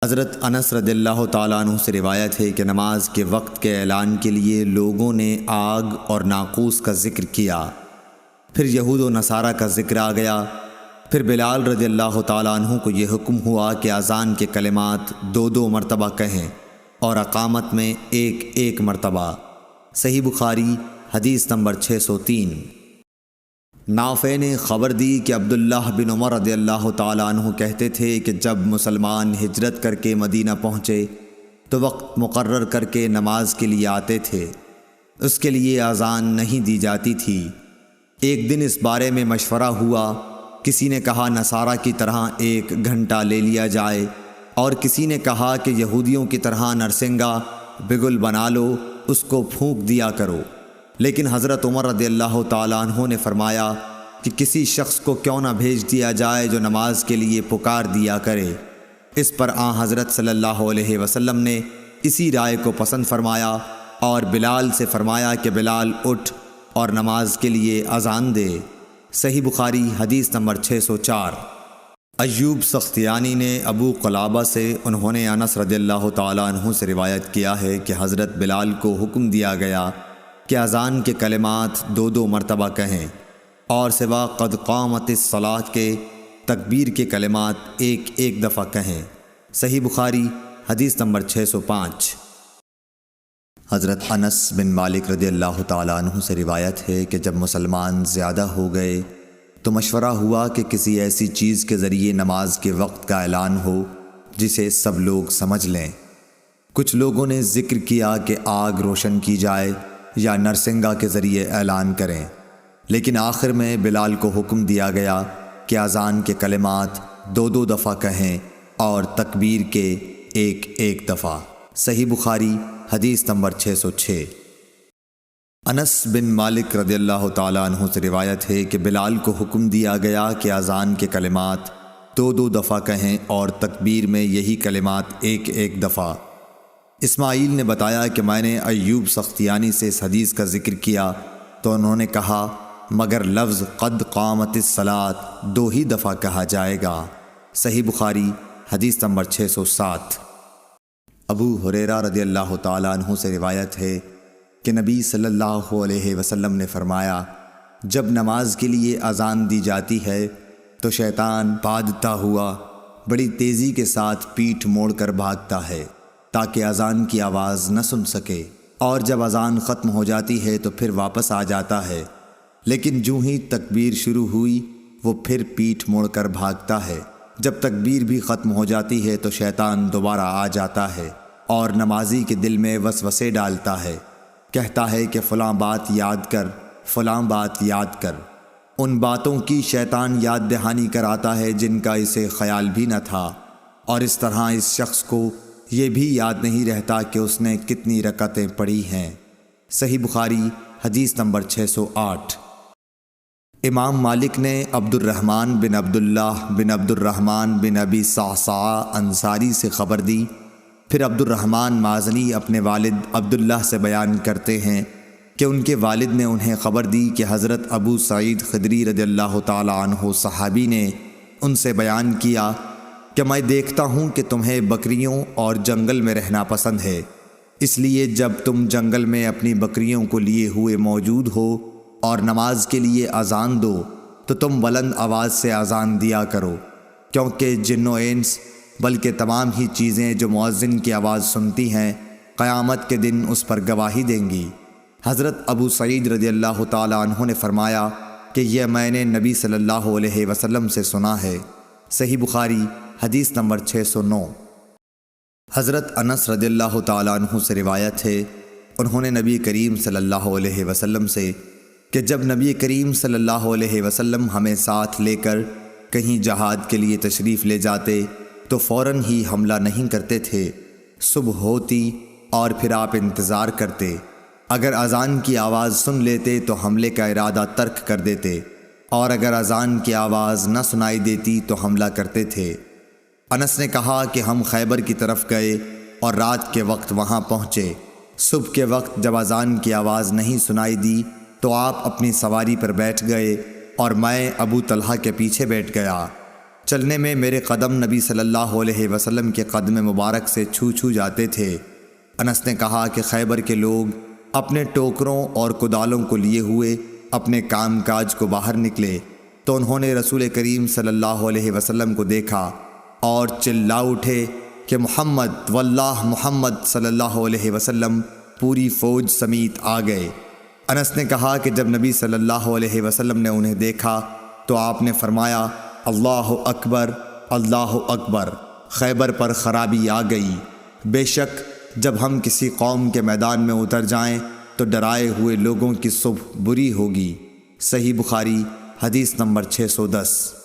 حضرت انس رضی اللہ تعالیٰ عنہ سے روایت ہے کہ نماز کے وقت کے اعلان کے لیے لوگوں نے آگ اور ناقوس کا ذکر کیا، پھر یہود و نصارہ کا ذکر آ گیا، پھر بلال رضی اللہ تعالیٰ عنہ کو یہ حکم ہوا کہ اذان کے کلمات 2 مرتبہ کہیں اور اقامت میں 1 مرتبہ۔ صحیح بخاری حدیث نمبر 603۔ نافع نے خبر دی کہ عبداللہ بن عمر رضی اللہ تعالیٰ عنہ کہتے تھے کہ جب مسلمان ہجرت کر کے مدینہ پہنچے تو وقت مقرر کر کے نماز کے لیے آتے تھے، اس کے لیے اذان نہیں دی جاتی تھی۔ ایک دن اس بارے میں مشورہ ہوا، کسی نے کہا نصارہ کی طرح 1 گھنٹہ لے لیا جائے، اور کسی نے کہا کہ یہودیوں کی طرح نرسنگا بگل بنا لو، اس کو پھونک دیا کرو۔ لیکن حضرت عمر رضی اللہ تعالیٰ عنہ نے فرمایا کہ کسی شخص کو کیوں نہ بھیج دیا جائے جو نماز کے لیے پکار دیا کرے۔ اس پر حضرت صلی اللہ علیہ وسلم نے اسی رائے کو پسند فرمایا اور بلال سے فرمایا کہ بلال اٹھ اور نماز کے لیے اذان دے۔ صحیح بخاری حدیث نمبر 604۔ ایوب سختیانی نے ابو قلابہ سے انہوں نے انس رضی اللہ تعالیٰ عنہ سے روایت کیا ہے کہ حضرت بلال کو حکم دیا گیا کہ اذان کے کلمات 2 مرتبہ کہیں اور سوا قد قامت الصلاۃ کے تکبیر کے کلمات 1 دفعہ کہیں۔ صحیح بخاری حدیث نمبر 605۔ حضرت انس بن مالک رضی اللہ تعالیٰ عنہ سے روایت ہے کہ جب مسلمان زیادہ ہو گئے تو مشورہ ہوا کہ کسی ایسی چیز کے ذریعے نماز کے وقت کا اعلان ہو جسے سب لوگ سمجھ لیں۔ کچھ لوگوں نے ذکر کیا کہ آگ روشن کی جائے یا نرسنگا کے ذریعے اعلان کریں، لیکن آخر میں بلال کو حکم دیا گیا کہ اذان کے کلمات 2 دفعہ کہیں اور تکبیر کے 1 دفعہ۔ صحیح بخاری حدیث نمبر 606۔ انس بن مالک رضی اللہ تعالیٰ عنہ سے روایت ہے کہ بلال کو حکم دیا گیا کہ اذان کے کلمات 2 دفعہ کہیں اور تکبیر میں یہی کلمات 1 دفعہ۔ اسماعیل نے بتایا کہ میں نے ایوب سختیانی سے اس حدیث کا ذکر کیا تو انہوں نے کہا مگر لفظ قد قامت الصلاۃ 2 دفعہ کہا جائے گا۔ صحیح بخاری حدیث نمبر 607۔ ابو ہریرہ رضی اللہ تعالیٰ عنہ سے روایت ہے کہ نبی صلی اللہ علیہ وسلم نے فرمایا جب نماز کے لیے اذان دی جاتی ہے تو شیطان بھاگتا ہوا بڑی تیزی کے ساتھ پیٹھ موڑ کر بھاگتا ہے تاکہ اذان کی آواز نہ سن سکے، اور جب اذان ختم ہو جاتی ہے تو پھر واپس آ جاتا ہے، لیکن جوں ہی تکبیر شروع ہوئی وہ پھر پیٹھ موڑ کر بھاگتا ہے۔ جب تکبیر بھی ختم ہو جاتی ہے تو شیطان دوبارہ آ جاتا ہے اور نمازی کے دل میں وسوسے ڈالتا ہے، کہتا ہے کہ فلاں بات یاد کر، فلاں بات یاد کر۔ ان باتوں کی شیطان یاد دہانی کراتا ہے جن کا اسے خیال بھی نہ تھا، اور اس طرح اس شخص کو یہ بھی یاد نہیں رہتا کہ اس نے کتنی رکعتیں پڑھی ہیں۔ صحیح بخاری حدیث نمبر 608۔ امام مالک نے عبد الرحمن بن عبداللہ بن عبد الرحمن بن ابی صعصعہ انصاری سے خبر دی، پھر عبد الرحمن مازنی اپنے والد عبداللہ سے بیان کرتے ہیں کہ ان کے والد نے انہیں خبر دی کہ حضرت ابو سعید خدری رضی اللہ تعالی عنہ صحابی نے ان سے بیان کیا کہ میں دیکھتا ہوں کہ تمہیں بکریوں اور جنگل میں رہنا پسند ہے، اس لیے جب تم جنگل میں اپنی بکریوں کو لیے ہوئے موجود ہو اور نماز کے لیے اذان دو تو تم بلند آواز سے اذان دیا کرو، کیونکہ جن و انس بلکہ تمام ہی چیزیں جو مؤذن کی آواز سنتی ہیں قیامت کے دن اس پر گواہی دیں گی۔ حضرت ابو سعید رضی اللہ تعالیٰ عنہ نے فرمایا کہ یہ میں نے نبی صلی اللہ علیہ وسلم سے سنا ہے۔ صحیح بخاری حدیث نمبر 609۔ حضرت انس رضی اللہ تعالیٰ عنہ سے روایت ہے انہوں نے نبی کریم صلی اللہ علیہ وسلم سے کہ جب نبی کریم صلی اللہ علیہ وسلم ہمیں ساتھ لے کر کہیں جہاد کے لیے تشریف لے جاتے تو فوراً ہی حملہ نہیں کرتے تھے، صبح ہوتی اور پھر آپ انتظار کرتے، اگر اذان کی آواز سن لیتے تو حملے کا ارادہ ترک کر دیتے، اور اگر اذان کی آواز نہ سنائی دیتی تو حملہ کرتے تھے۔ انس نے کہا کہ ہم خیبر کی طرف گئے اور رات کے وقت وہاں پہنچے۔ صبح کے وقت جب اذان کی آواز نہیں سنائی دی تو آپ اپنی سواری پر بیٹھ گئے اور میں ابو طلحہ کے پیچھے بیٹھ گیا۔ چلنے میں میرے قدم نبی صلی اللہ علیہ وسلم کے قدم مبارک سے چھو چھو جاتے تھے۔ انس نے کہا کہ خیبر کے لوگ اپنے ٹوکروں اور کدالوں کو لیے ہوئے اپنے کام کاج کو باہر نکلے تو انہوں نے رسول کریم صلی اللہ علیہ وسلم کو دیکھا اور چلا اٹھے کہ محمد واللہ محمد صلی اللہ علیہ وسلم پوری فوج سمیت آ گئے۔ انس نے کہا کہ جب نبی صلی اللہ علیہ وسلم نے انہیں دیکھا تو آپ نے فرمایا اللہ اکبر اللہ اکبر، خیبر پر خرابی آ گئی۔ بے شک جب ہم کسی قوم کے میدان میں اتر جائیں تو ڈرائے ہوئے لوگوں کی صبح بری ہوگی۔ صحیح بخاری حدیث نمبر 610۔